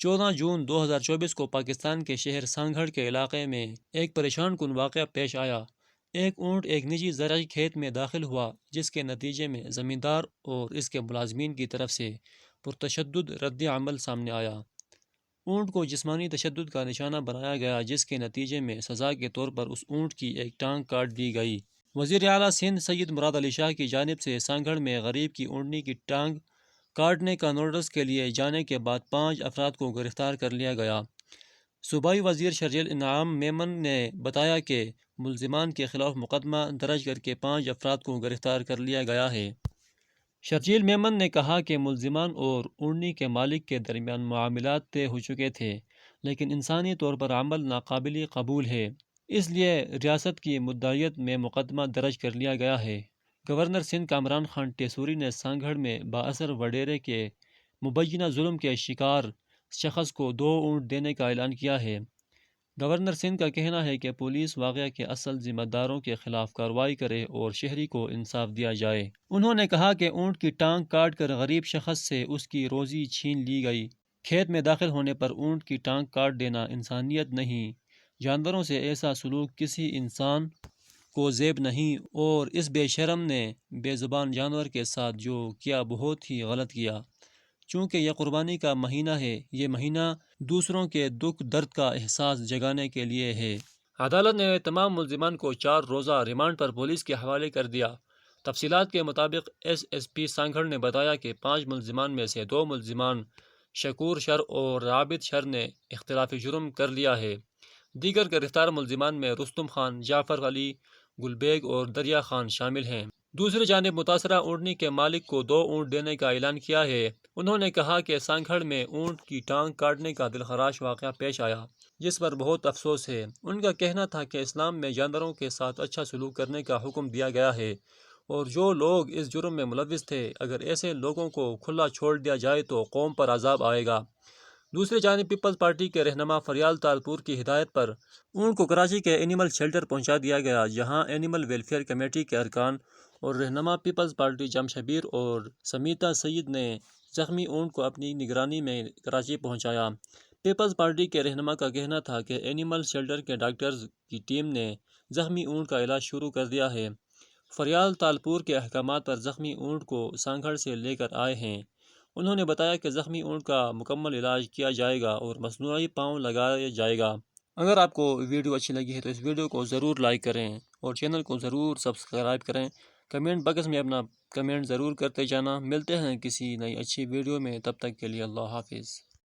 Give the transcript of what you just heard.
14 جون 2024 کو پاکستان کے شہر سانگھڑ کے علاقے میں ایک پریشان کن واقعہ پیش آیا۔ ایک اونٹ ایک نجی زرعی کھیت میں داخل ہوا، جس کے نتیجے میں زمیندار اور اس کے ملازمین کی طرف سے پرتشدد رد عمل سامنے آیا۔ اونٹ کو جسمانی تشدد کا نشانہ بنایا گیا، جس کے نتیجے میں سزا کے طور پر اس اونٹ کی ایک ٹانگ کاٹ دی گئی۔ وزیر اعلیٰ سندھ سید مراد علی شاہ کی جانب سے سانگھڑ میں غریب کی اونٹنی کی ٹانگ کاٹنے کا نوٹس کے لیے جانے کے بعد 5 افراد کو گرفتار کر لیا گیا۔ صوبائی وزیر شرجیل انعام میمن نے بتایا کہ ملزمان کے خلاف مقدمہ درج کر کے 5 افراد کو گرفتار کر لیا گیا ہے۔ شرجیل میمن نے کہا کہ ملزمان اور اونٹنی کے مالک کے درمیان معاملات طے ہو چکے تھے، لیکن انسانی طور پر عمل ناقابل قبول ہے، اس لیے ریاست کی مدعیت میں مقدمہ درج کر لیا گیا ہے۔ گورنر سندھ کامران خان ٹیسوری نے سانگھڑ میں بااثر وڈیرے کے مبینہ ظلم کے شکار شخص کو 2 اونٹ دینے کا اعلان کیا ہے۔ گورنر سندھ کا کہنا ہے کہ پولیس واقعہ کے اصل ذمہ داروں کے خلاف کارروائی کرے اور شہری کو انصاف دیا جائے۔ انہوں نے کہا کہ اونٹ کی ٹانگ کاٹ کر غریب شخص سے اس کی روزی چھین لی گئی۔ کھیت میں داخل ہونے پر اونٹ کی ٹانگ کاٹ دینا انسانیت نہیں، جانوروں سے ایسا سلوک کسی انسان کو زیب نہیں، اور اس بے شرم نے بے زبان جانور کے ساتھ جو کیا بہت ہی غلط کیا۔ چونکہ یہ قربانی کا مہینہ ہے، یہ مہینہ دوسروں کے دکھ درد کا احساس جگانے کے لیے ہے۔ عدالت نے تمام ملزمان کو 4 روزہ ریمانڈ پر پولیس کے حوالے کر دیا۔ تفصیلات کے مطابق ایس پی سانگھڑ نے بتایا کہ 5 ملزمان میں سے 2 ملزمان شکور شر اور عابد شر نے اختلاف جرم کر لیا ہے۔ دیگر گرفتار ملزمان میں رستم خان، جعفر علی، گل بیگ اور دریا خان شامل ہیں۔ دوسری جانب متاثرہ اونٹنی کے مالک کو 2 اونٹ دینے کا اعلان کیا ہے۔ انہوں نے کہا کہ سانگھڑ میں اونٹ کی ٹانگ کاٹنے کا دلخراش واقعہ پیش آیا، جس پر بہت افسوس ہے۔ ان کا کہنا تھا کہ اسلام میں جانوروں کے ساتھ اچھا سلوک کرنے کا حکم دیا گیا ہے، اور جو لوگ اس جرم میں ملوث تھے، اگر ایسے لوگوں کو کھلا چھوڑ دیا جائے تو قوم پر عذاب آئے گا۔ دوسری جانب پیپلز پارٹی کے رہنما فریال تالپور کی ہدایت پر اونٹ کو کراچی کے اینیمل شیلٹر پہنچا دیا گیا، جہاں اینیمل ویلفیئر کمیٹی کے ارکان اور رہنما پیپلز پارٹی جم شبیر اور سمیتا سعید نے زخمی اونٹ کو اپنی نگرانی میں کراچی پہنچایا۔ پیپلز پارٹی کے رہنما کا کہنا تھا کہ اینیمل شیلٹر کے ڈاکٹرز کی ٹیم نے زخمی اونٹ کا علاج شروع کر دیا ہے۔ فریال تالپور کے احکامات پر زخمی اونٹ کو سانگھڑ سے لے کر آئے ہیں۔ انہوں نے بتایا کہ زخمی اونٹ کا مکمل علاج کیا جائے گا اور مصنوعی پاؤں لگایا جائے گا۔ اگر آپ کو ویڈیو اچھی لگی ہے تو اس ویڈیو کو ضرور لائک کریں اور چینل کو ضرور سبسکرائب کریں۔ کمنٹ باکس میں اپنا کمنٹ ضرور کرتے جانا۔ ملتے ہیں کسی نئی اچھی ویڈیو میں، تب تک کے لیے اللہ حافظ۔